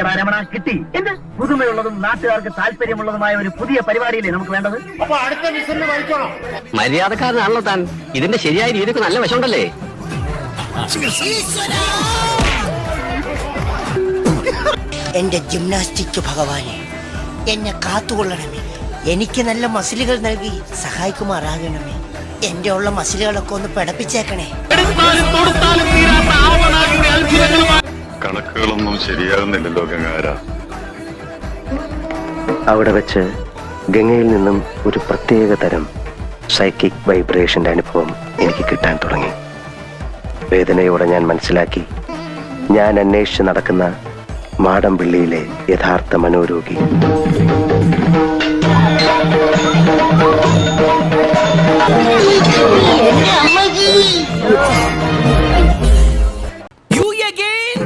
രമണ കിട്ടി എന്ത് പുതുമയുള്ളതും നാട്ടുകാർക്ക് താല്പര്യമുള്ളതുമായ ഒരു പുതിയ പരിപാടിയില്ലേ നമുക്ക് വേണ്ടത്. അപ്പൊ അടുത്ത മിസ്സിന് വഹിക്കണം. മര്യാദക്കാരനാണല്ലോ താൻ. ഇതിന്റെ ശരിയായ രീതിക്ക് നല്ല വശമുണ്ടല്ലേ? എന്റെ ജിംനാസ്റ്റിക് ഭഗവാനെ, എന്നെ കാത്തുകൊള്ളണമേ. എനിക്ക് നല്ല മസിലുകൾ നൽകി സഹായിക്കുമാറാകണമേ. എന്റെ ഉള്ള മസിലുകളൊക്കെ ഒന്ന് പിടപ്പിച്ചേക്കണേ. കണക്കുകളൊന്നും ശരിയാകുന്നില്ലല്ലോ ഗംഗാര. അവിടെ വെച്ച് ഗംഗയിൽ നിന്നും ഒരു പ്രത്യേക തരം സൈക്കിക് വൈബ്രേഷന്റെ അനുഭവം എനിക്ക് കിട്ടാൻ തുടങ്ങി. വേദനയോടെ ഞാൻ മനസ്സിലാക്കി, ഞാൻ അന്വേഷിച്ച് നടക്കുന്ന മാടമ്പിള്ളിയിലെ യഥാർത്ഥ മനോരോഗി. You again?